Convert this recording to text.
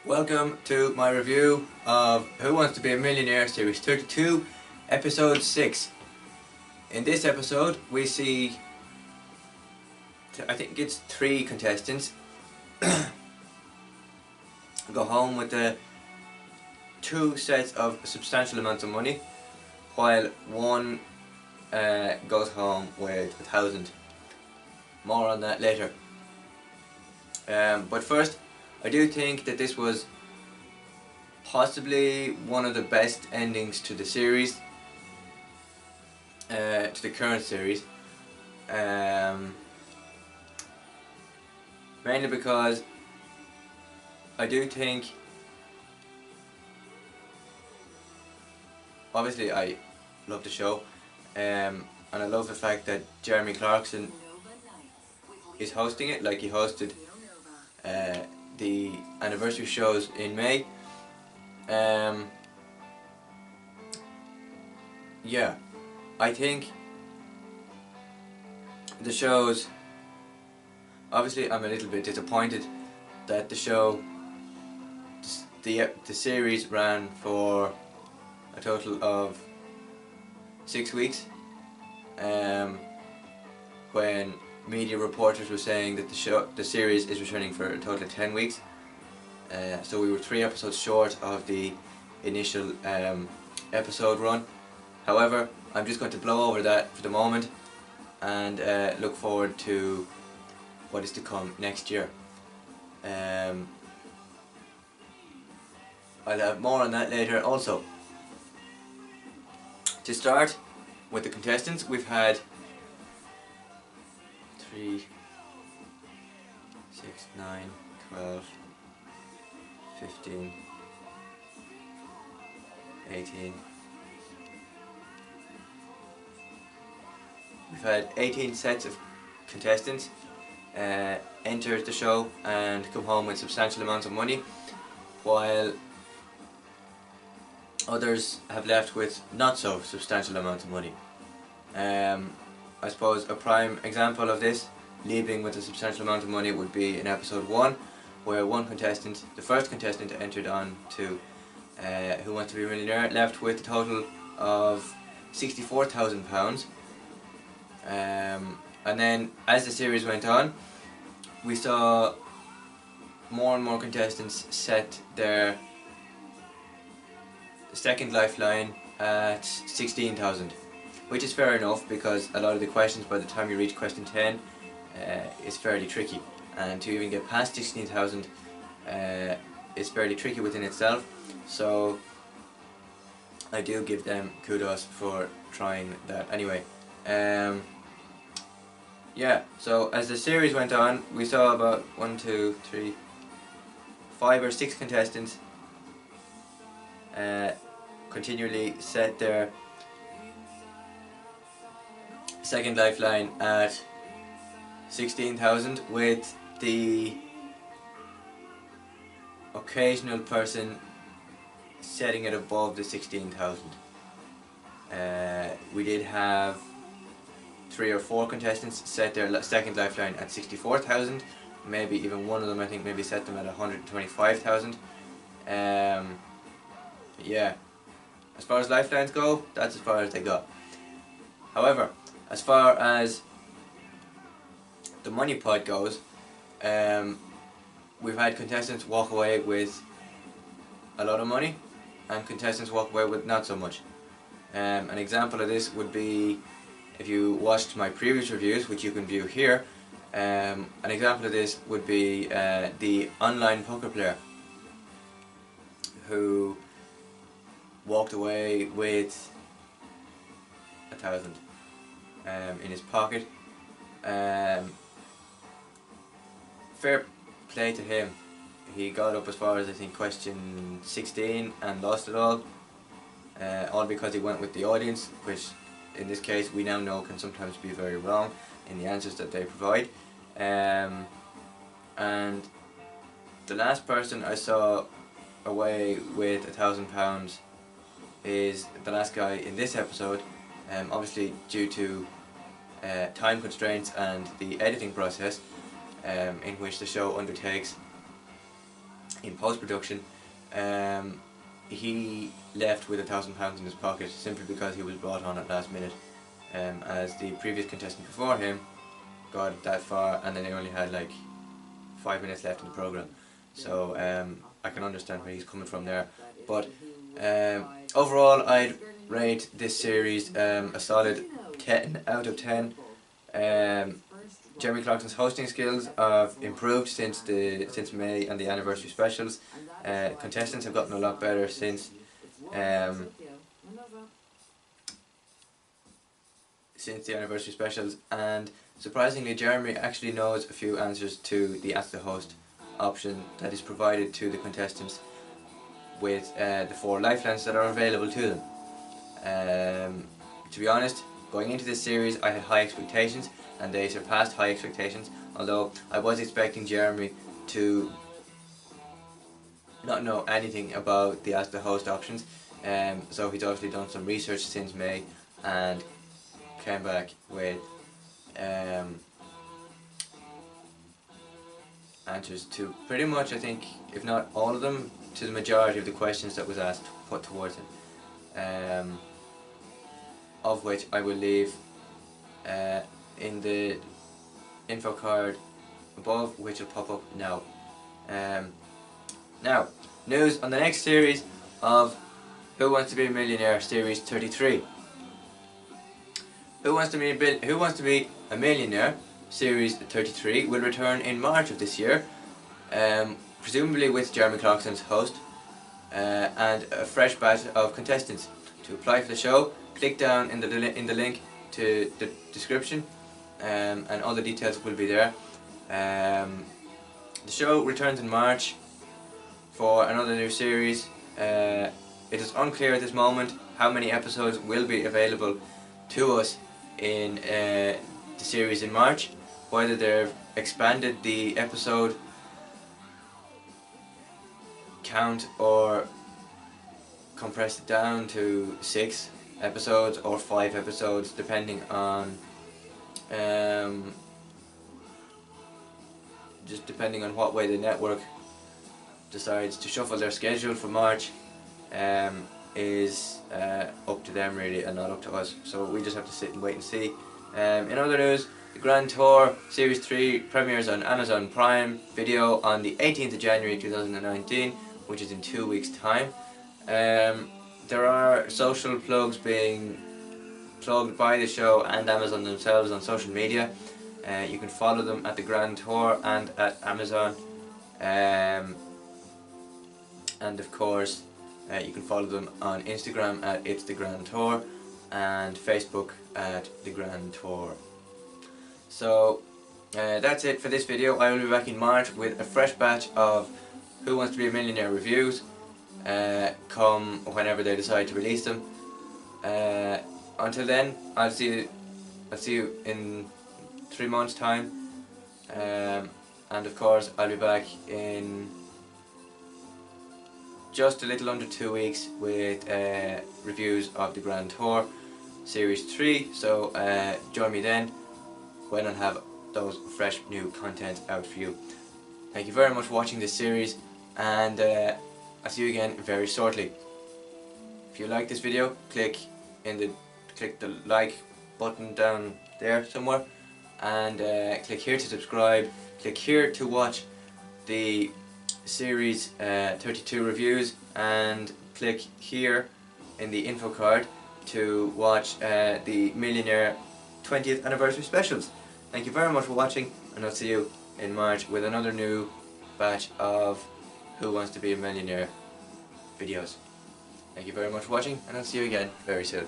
Welcome to my review of Who Wants to Be a Millionaire Series 32, Episode 6. In this episode we see, I think it's 3 contestants go home with the 2 sets of substantial amounts of money, while one goes home with 1,000. More on that later. But first, I do think that this was possibly one of the best endings to the series, to the current series, mainly because I do think, obviously I love the show, and I love the fact that Jeremy Clarkson is hosting it, like he hosted the anniversary shows in May. Yeah, I think the shows, obviously I'm a little bit disappointed that the show, the series ran the total of 6 weeks, when media reporters were saying that the series is returning for a total of 10 weeks. So we were 3 episodes short of the initial episode run. However, I'm just going to blow over that for the moment and look forward to what is to come next year. I'll have more on that later also. To start with the contestants, we've had 3, 6, 9, 12, 15, 18. We've had 18 sets of contestants enter the show and come home with substantial amounts of money, while others have left with not so substantial amounts of money. I suppose a prime example of this, leaving with a substantial amount of money, would be in episode 1, where one contestant, the first contestant entered on to Who Wants to Be a Millionaire, left with a total of £64,000. And then as the series went on, we saw more and more contestants set their second lifeline at 16,000, which is fair enough because a lot of the questions, by the time you reach question 10, is fairly tricky, and to even get past 16,000 is fairly tricky within itself. So I do give them kudos for trying that anyway. Yeah, so as the series went on, we saw about 1, 2, 3, 5 or 6 contestants continually set their second lifeline at 16,000, with the occasional person setting it above the 16,000. We did have 3 or 4 contestants set their second lifeline at 64,000. Maybe even one of them, I think, maybe set them at 125,000. Yeah, as far as lifelines go, that's as far as they got. However, as far as the money pot goes, we've had contestants walk away with a lot of money and contestants walk away with not so much. An example of this would be, if you watched my previous reviews, which you can view here, an example of this would be the online poker player who walked away with 1,000 in his pocket. Fair play to him. He got up as far as, I think, question 16 and lost it all because he went with the audience, which in this case we now know can sometimes be very wrong in the answers that they provide. And the last person I saw away with £1,000 is the last guy in this episode. Obviously, due to time constraints and the editing process in which the show undertakes, in post-production, he left with £1,000 in his pocket simply because he was brought on at last minute, as the previous contestant before him got that far and then they only had like 5 minutes left in the programme. So I can understand where he's coming from there. But overall, I'd rate this series a solid 10 out of 10. Jeremy Clarkson's hosting skills have improved since May and the anniversary specials. Contestants have gotten a lot better since the anniversary specials, and surprisingly Jeremy actually knows a few answers to the Ask the Host option that is provided to the contestants with the 4 lifelines that are available to them. To be honest, going into this series I had high expectations and they surpassed high expectations, although I was expecting Jeremy to not know anything about the Ask the Host options, so he's obviously done some research since May and came back with answers to pretty much, I think, if not all of them, to the majority of the questions that was put towards him, of which I will leave in the info card above, which will pop up now. Now, news on the next series of Who Wants to Be a Millionaire, Series 33. Who Wants to Be a Millionaire, Series 33 will return in March of this year, presumably with Jeremy Clarkson's host, and a fresh batch of contestants. To apply for the show, click down in the link to the description, and all the details will be there. The show returns in March for another new series. It is unclear at this moment how many episodes will be available to us in the series in March, whether they've expanded the episode count or compressed it down to 6 episodes or 5 episodes, depending on just depending on what way the network decides to shuffle their schedule for March, is up to them really and not up to us, so we just have to sit and wait and see. In other news, the Grand Tour Series 3 premieres on Amazon Prime Video on the 18th of January 2019, which is in 2 weeks time. There are social plugs being plugged by the show and Amazon themselves on social media. You can follow them at the Grand Tour and at Amazon, and of course you can follow them on Instagram at It's The Grand Tour and Facebook at The Grand Tour. So that's it for this video. I will be back in March with a fresh batch of Who Wants to Be a Millionaire reviews, come whenever they decide to release them. Until then, I'll see you in 3 months' time, and of course I'll be back in just a little under 2 weeks with reviews of the Grand Tour Series 3, so join me then when I'll have those fresh new content out for you. Thank you very much for watching this series, and I'll see you again very shortly. If you like this video, click the like button down there somewhere, and click here to subscribe, click here to watch the series 32 reviews, and click here in the info card to watch the Millionaire 20th anniversary specials. Thank you very much for watching, and I'll see you in March with another new batch of Who Wants to Be a Millionaire videos. Thank you very much for watching, and I'll see you again very soon.